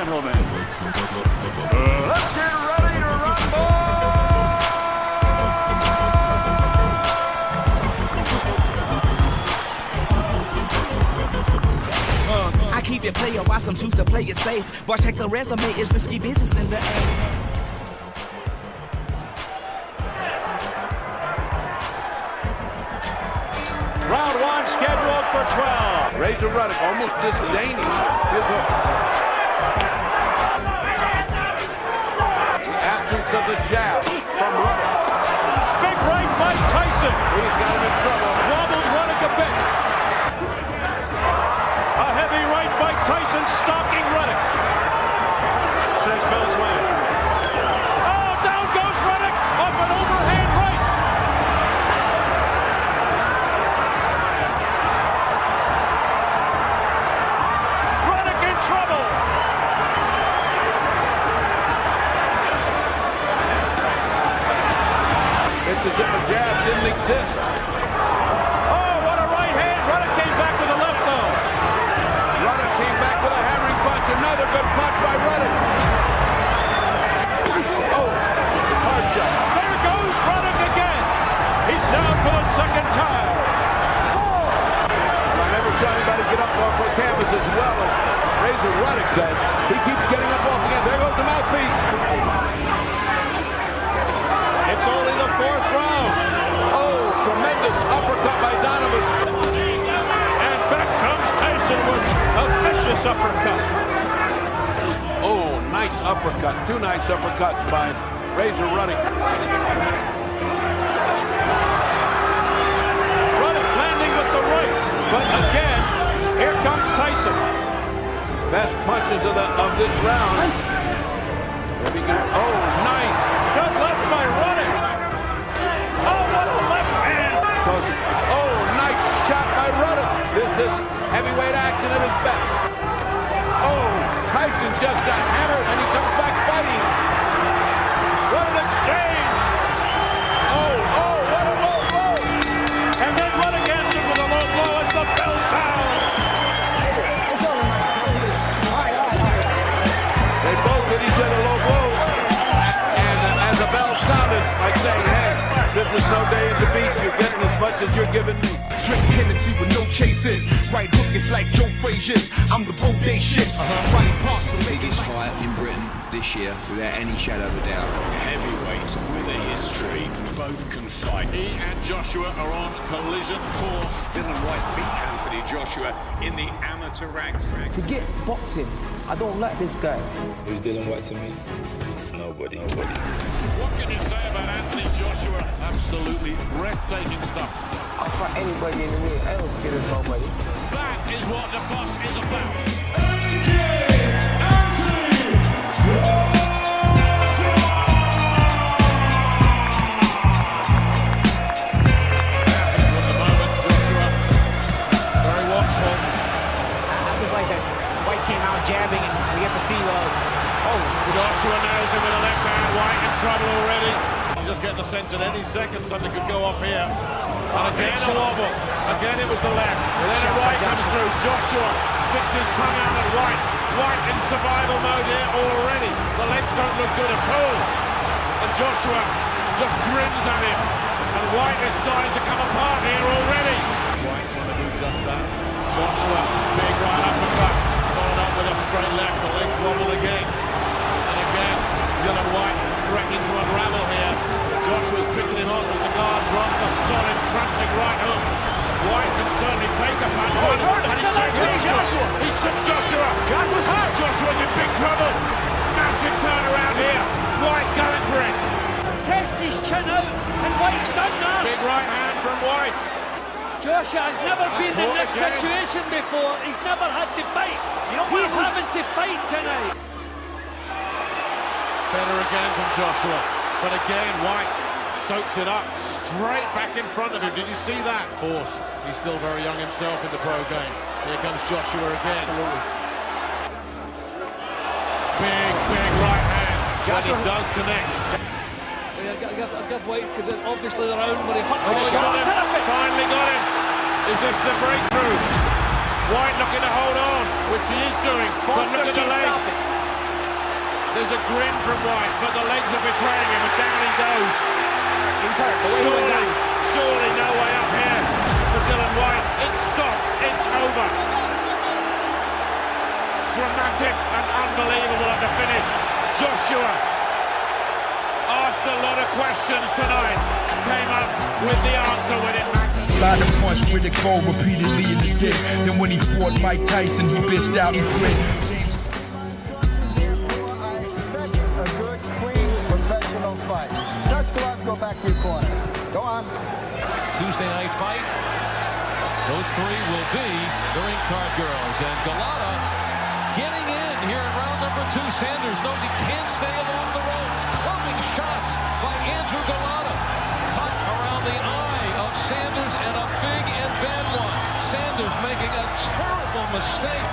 gentlemen, let's get ready to rumble! I keep it player while some choose to play it safe. Boy, check the resume, it's risky business in the air. Round one scheduled for 12. Razor Ruddock almost disdaining his hook. The absence of the jab from Ruddock. Big right by Tyson. He's got him in trouble. Wobbled Ruddock a bit. A heavy right by Tyson stalking Ruddock. Says Bell's land. Oh, down goes Ruddock off an overhand right. Ruddock in trouble. It's as if a jab didn't exist. Oh, what a right hand. Ruddock came back with a left though. Ruddock came back with a hammering punch. Another good punch by Ruddock. Oh, hard shot. There goes Ruddock again. He's down for the second time. I never saw anybody get up off the canvas as well as Razor Ruddock does. He keeps getting up off again. There goes the mouthpiece. It's only the fourth round. Oh, tremendous uppercut by Donovan. And back comes Tyson with a vicious uppercut. Oh, nice uppercut. Two nice uppercuts by Razor Ruddock. Ruddock landing with the right. But again, here comes Tyson. Best punches of this round. Oh, nice. Good left by Ruddock. Oh, what a left hand. Oh, nice shot by Ruddock. This is heavyweight action at its best. Oh, Tyson just got hammered and he comes back fighting. What an exchange. Oh, what a low blow. And then Ruddock answers with a low blow as the bell sounds. They both hit each other low blows. And as the bell sounded, like saying, hey, this is no day at the beach. You're getting as much as you're giving me. Drink Hennessy with no chases. Right hook is like Joe Frazier's. I'm the bodacious. Right parts of Biggest fight in Britain this year, without any shadow of a doubt. Heavyweights with a history, both can fight. He and Joshua are on collision course. Dylan White beat Anthony Joshua in the amateur ranks. Forget boxing. I don't like this guy. Who's Dylan White to me? Nobody. What can you say about Anthony Joshua? Absolutely breathtaking stuff. I'll fight anybody in the ring. I ain't scared of nobody. That is what the boss is about. Jabbing, and we have to see, Joshua nails him with a left hand. White in trouble already. You just get the sense that any second something could go off here. And again a wobble. Again it was the left. Then a right comes through. Joshua sticks his tongue out at White. White in survival mode here already. The legs don't look good at all. And Joshua just grins at him. And White is starting to come apart here already. White trying to do just that. Joshua, big right uppercut. Followed up with a straight left, the legs wobble again. And again, Dylan White threatening to unravel here. Joshua's picking him off as the guard drops a solid, crunching right hook. White can certainly take a punch. And he shook Joshua. He shook Joshua. Joshua's hurt. Joshua's in big trouble. Massive turnaround here. White going for it. test his chin out, and White's done that. Big right hand from White. Joshua has never been in this situation before. He's never had to fight. He's having to fight tonight. Better again from Joshua, but again White soaks it up straight back in front of him. Did you see that? Force. He's still very young himself in the pro game. Here comes Joshua again. Absolutely. Big right hand. Joshua does connect. I'll give White obviously the round where he hurt the got him. Terrific. Finally got him. Is this the breakthrough? White looking to hold on, which he is doing, but look at the legs. There's a grin from White, but the legs are betraying him, and down he goes. He's hurt. Surely no way up here for Dylan White. It's stopped. It's over. Dramatic and unbelievable at the finish. Joshua asked a lot of questions tonight. Came up with the answer when it mattered. Tried to punch Riddick Bowe repeatedly in the dick. Then when he fought Mike Tyson, he bitched out and quit. Fight. Touch gloves, go back to your corner. Go on. Tuesday night fight. Those three will be the ring card girls. And Galata getting in here in round number 2. Sanders knows he can't stay along the ropes. Clubbing shots by Andrew Galata. Cut around the eye of Sanders and a big and bad one. Sanders making a terrible mistake.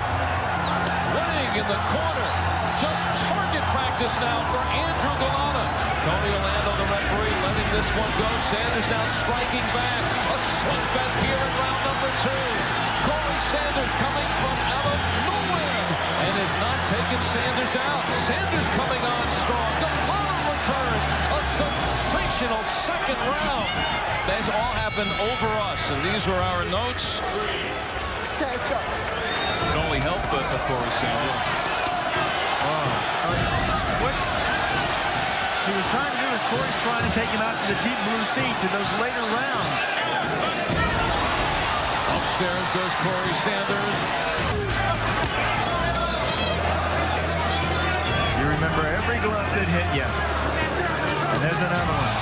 Laying in the corner. Just target practice now for Andrew Galata. Tony Orlando, the referee, letting this one go. Sanders now striking back. A slugfest here in round number 2. Corey Sanders coming from out of nowhere and is not taking Sanders out. Sanders coming on strong. Galata returns. A sensational second round. This all happened over us, and these were our notes. Okay, let's go. It only helped but Corey Sanders. What he was trying to do is Corey's trying to take him out to the deep blue sea to those later rounds. Upstairs goes Corey Sanders. You remember every glove that hit, yes. And there's another one.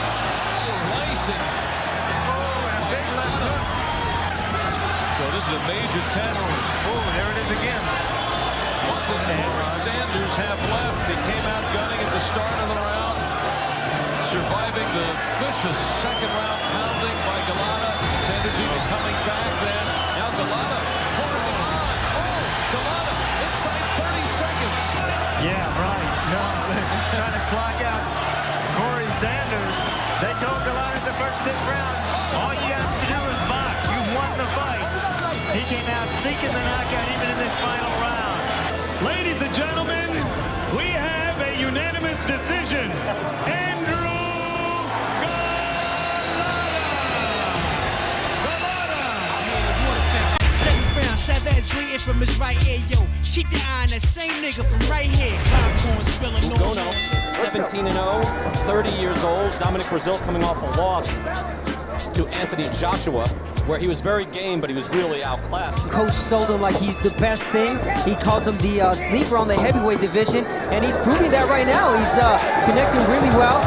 Slicing. Oh, and a big left hook. So this is a major test. Oh, there it is again. What does Corey Sanders have left? He came out gunning at the start of the round, surviving the vicious second round pounding by Galata. Sanders even coming back then. Now Galata pouring on. Oh, Galata inside 30 seconds. Yeah, right. No, trying to clock out Corey Sanders. They told Galata at the first of this round, all you have to do is box. You've won the fight. He came out seeking the knockout even in this final round. Ladies and gentlemen, we have a unanimous decision. Andrew Galata. Second round, Chavez greeting from his right ear, yo. Keep your eye on that same nigga from right here. Popcorn spilling all over. 17-0, 30 years old. Dominic Breazeale coming off a loss to Anthony Joshua, where he was very game, but he was really outclassed. Coach sold him like he's the best thing. He calls him the sleeper on the heavyweight division, and he's proving that right now. He's connecting really well.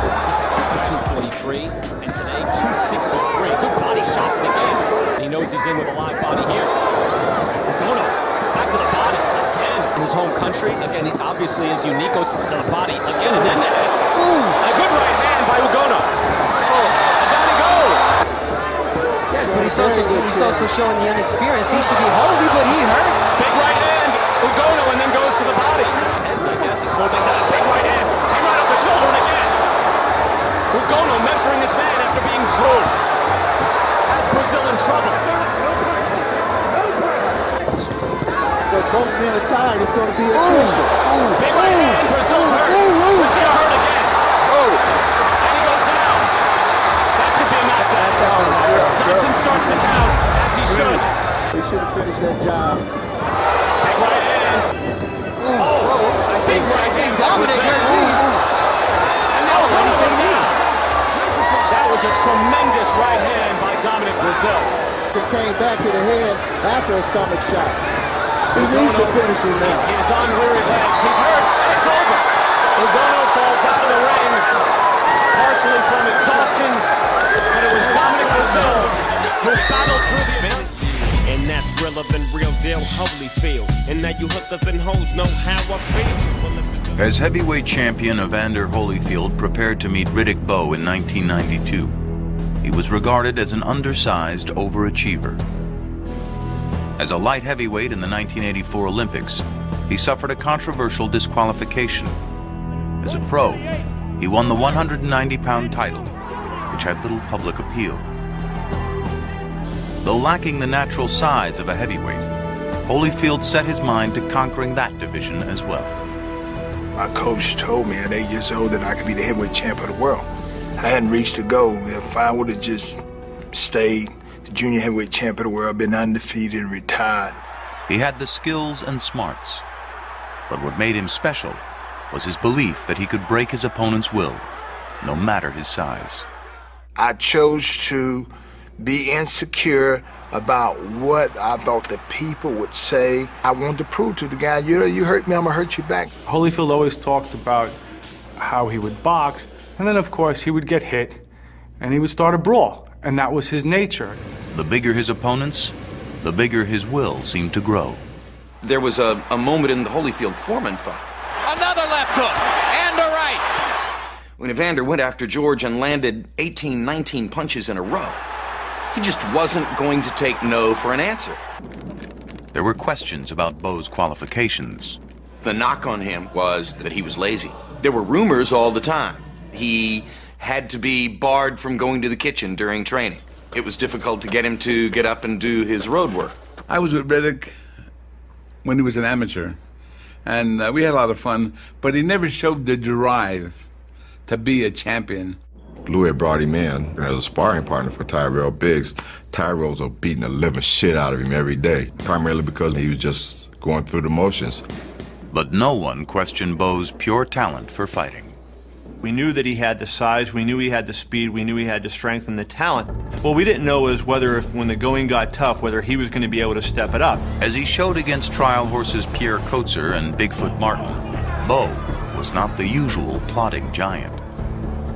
243, and today 263. Good body shots in the game. He knows he's in with a live body here. Ugono, back to the body again in his home country. Again, he obviously is unique. Goes to the body again, and then the head. A good right hand by Ugono. And down he goes. Yes, but he's also showing the inexperience. He should be holy, but he hurt. Big right hand, Ugono, and then goes to the body. Heads, I guess, he slowed things out. Big right hand, came right off the shoulder, and again. Ugono measuring his man after being drilled. Has Breazeale in trouble. They're both being tired. It's going to be attrition. Big right hand, Breazeale's hurt. Breazeale's hurt again. And he goes down. That should be a knockdown. Dodson starts the count, as he should. He should have finished that job. Big right hand. Big right hand. Dominic and now Ugono goes down. That was a tremendous right hand by Dominic Breazeale. He came back to the head after a stomach shot. He needs to finish him now. He is on weary legs. He's hurt, and it's over. Ugono falls out of the ring, partially from exhaustion, and it was Dominic Breazeale who battled through the... And that's realer than real deal Holyfield. And now you hookers and hoes know how I feel. As heavyweight champion, Evander Holyfield prepared to meet Riddick Bowe in 1992. He was regarded as an undersized overachiever. As a light heavyweight in the 1984 Olympics, he suffered a controversial disqualification. As a pro, he won the 190-pound title, which had little public appeal. Though lacking the natural size of a heavyweight, Holyfield set his mind to conquering that division as well. My coach told me at 8 years old that I could be the heavyweight champ of the world. I hadn't reached the goal. If I would have just stayed the junior heavyweight champ of the world, been undefeated and retired. He had the skills and smarts, but what made him special was his belief that he could break his opponent's will, no matter his size. I chose to be insecure about what I thought the people would say. I wanted to prove to the guy, you hurt me, I'm gonna hurt you back. Holyfield always talked about how he would box, and then of course he would get hit, and he would start a brawl, and that was his nature. The bigger his opponents, the bigger his will seemed to grow. There was a moment in the Holyfield-Foreman fight. Another left hook, and a right. When Evander went after George and landed 18, 19 punches in a row, he just wasn't going to take no for an answer. There were questions about Bo's qualifications. The knock on him was that he was lazy. There were rumors all the time. He had to be barred from going to the kitchen during training. It was difficult to get him to get up and do his road work. I was with Riddick when he was an amateur, and we had a lot of fun, but he never showed the drive to be a champion. Louis brought him in as a sparring partner for Tyrell Biggs. Tyrell's beating the living shit out of him every day, primarily because he was just going through the motions. But no one questioned Bo's pure talent for fighting. We knew that he had the size, we knew he had the speed, we knew he had the strength and the talent. What we didn't know is whether, when the going got tough, whether he was going to be able to step it up. As he showed against trial horses Pierre Kotzer and Bigfoot Martin, Bo was not the usual plodding giant.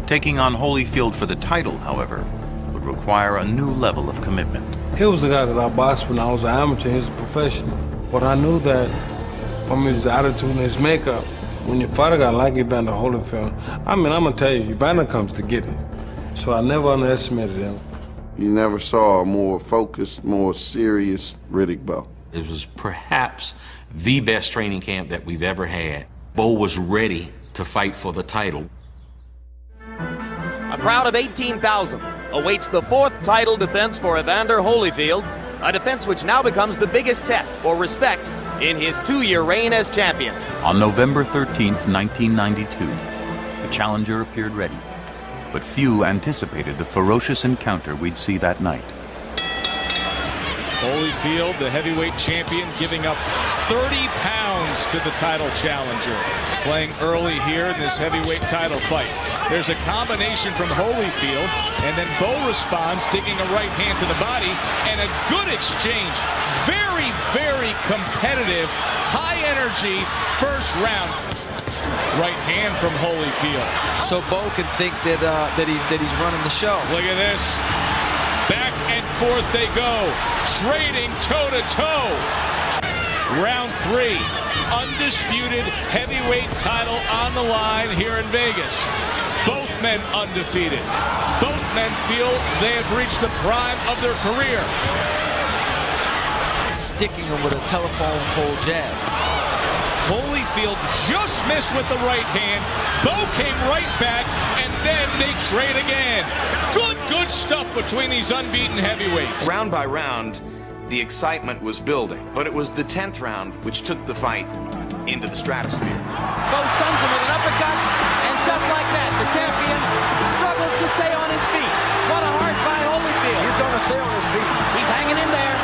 Taking on Holyfield for the title, however, would require a new level of commitment. He was the guy that I boxed when I was an amateur, he was a professional. But I knew that from his attitude and his makeup, when you fight a guy like Evander Holyfield, I'm gonna tell you, Evander comes to get it. So I never underestimated him. You never saw a more focused, more serious Riddick Bowe. It was perhaps the best training camp that we've ever had. Bo was ready to fight for the title. A crowd of 18,000 awaits the fourth title defense for Evander Holyfield, a defense which now becomes the biggest test for respect in his 2-year reign as champion. On November 13th, 1992, the challenger appeared ready, but few anticipated the ferocious encounter we'd see that night. Holyfield, the heavyweight champion, giving up 30 pounds to the title challenger. Playing early here in this heavyweight title fight. There's a combination from Holyfield, and then Bo responds, digging a right hand to the body, and a good exchange. Very, very competitive, high energy first round. Right hand from Holyfield. So Bo can think that he's running the show. Look at this. Back and forth they go, trading toe-to-toe. Round 3, undisputed heavyweight title on the line here in Vegas. Both men undefeated. Both men feel they have reached the prime of their career. Sticking him with a telephone pole jab. Holyfield just missed with the right hand. Bo came right back, and then they trade again. Good stuff between these unbeaten heavyweights. Round by round, the excitement was building, but it was the 10th round which took the fight into the stratosphere. Bo stuns him with an uppercut, and just like that, the champion struggles to stay on his feet. What a hard fight, Holyfield. He's gonna stay on his feet. He's hanging in there.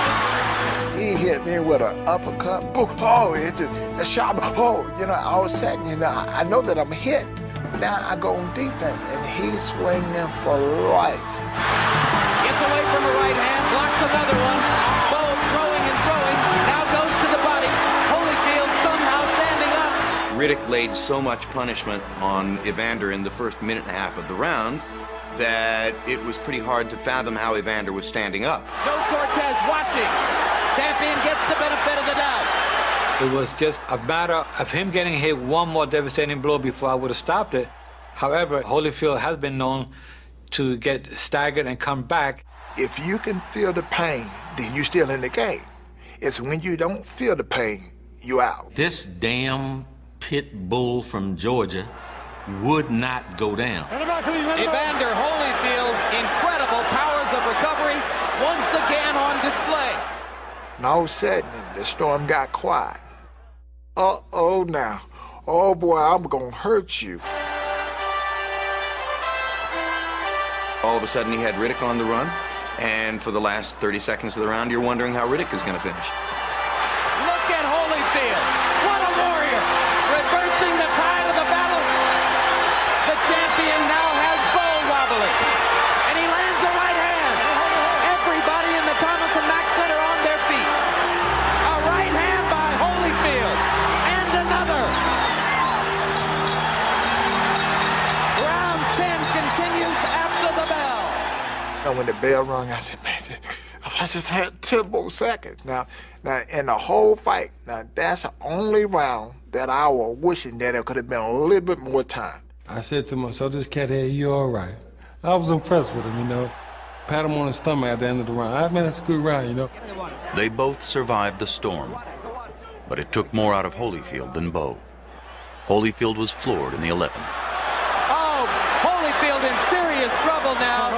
He hit me with an uppercut. Oh, it's a shot. Oh, all of a sudden, I know that I'm hit. Now I go on defense, and he's swinging for life. Gets away from the right hand, blocks another one. Bo throwing and throwing, now goes to the body. Holyfield somehow standing up. Riddick laid so much punishment on Evander in the first minute and a half of the round that it was pretty hard to fathom how Evander was standing up. Joe Cortez watching. Champion gets the benefit of the doubt. It was just a matter of him getting hit one more devastating blow before I would have stopped it. However, Holyfield has been known to get staggered and come back. If you can feel the pain, then you're still in the game. It's when you don't feel the pain, you out. This damn pit bull from Georgia would not go down. Evander Holyfield's incredible powers of recovery once again on display. And all of a sudden, the storm got quiet. Uh-oh now. oh boy, I'm gonna hurt you. All of a sudden, he had Riddick on the run, and for the last 30 seconds of the round, you're wondering how Riddick is going to finish. Look at Holyfield. What a warrior. Reversing the tide of the battle. The champion now has Bo wobbling. And he lands a right hand. Everybody in the Thomas and Mack Center on their feet. A right hand by Holyfield. And another. Round 10 continues after the bell. And when the bell rung, I said, man, I just had 10 more seconds. Now, in the whole fight, now that's the only round that I was wishing that it could have been a little bit more time. I said to myself, this cat here, you all right. I was impressed with him, you know. Pat him on the stomach at the end of the round. I mean, it's a good round, you know. They both survived the storm, but it took more out of Holyfield than Bo. Holyfield was floored in the 11th. Oh, Holyfield in serious trouble now,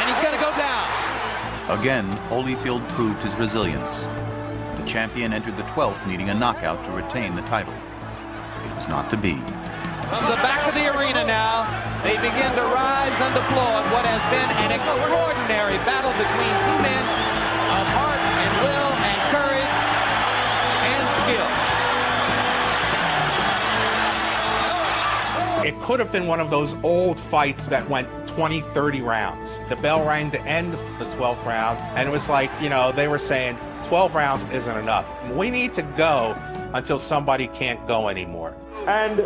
and he's going to go down. Again, Holyfield proved his resilience. The champion entered the 12th needing a knockout to retain the title. It was not to be. From the back of the arena now, they begin to rise and applaud what has been an extraordinary battle between two men of heart and will and courage and skill. It could have been one of those old fights that went 20, 30 rounds. The bell rang to end the 12th round, and it was like, you know, they were saying 12 rounds isn't enough. We need to go until somebody can't go anymore. And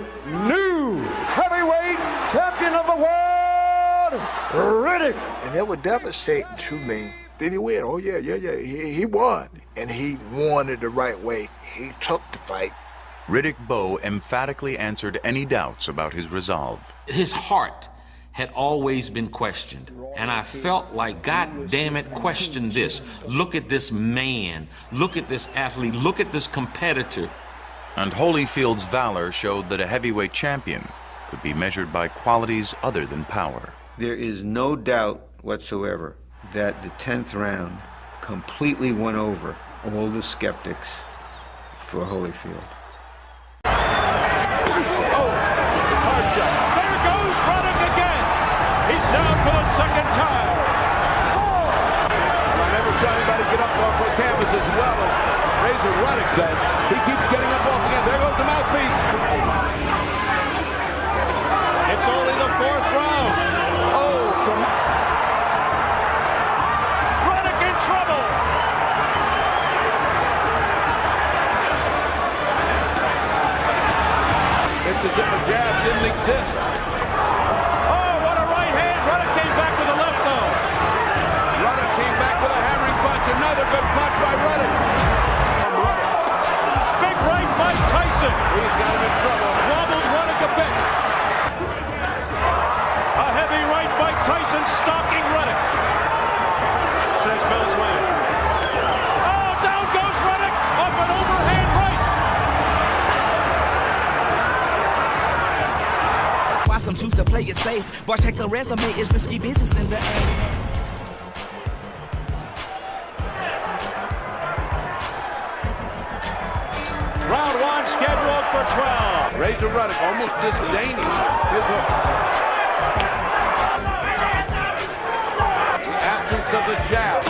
new heavyweight champion of the world, Riddick. And it was devastating to me. Did he win? Oh, yeah. He won. And he won it the right way. He took the fight. Riddick Bowe emphatically answered any doubts about his resolve. His heart had always been questioned, and I felt like, God damn it, question this. Look at this man. Look at this athlete. Look at this competitor. And Holyfield's valor showed that a heavyweight champion could be measured by qualities other than power. There is no doubt whatsoever that the 10th round completely won over all the skeptics for Holyfield. There goes Riddick again. He's down for the second time. I never saw anybody get up off the canvas as well as Razor Riddick does. He keeps getting up off again. There goes the mouthpiece. It's only the 4th round. Oh, Riddick in trouble. it's as if a jab didn't exist. Oh, what a right hand. Riddick came back with a left, though. Riddick came back with a hammering punch. Another good punch by Riddick. Big right by Tyson. He's got him in trouble. Wobbled Riddick a bit. A heavy right by Tyson, stalking Riddick. Says Mills Lane. Oh, down goes Riddick off an overhand right. Why some choose to play it safe? Boy, check the resume, it's risky business in the air. Round 1 scheduled for 12. Razor Riddick almost disdaining his hook. Absence of the jab.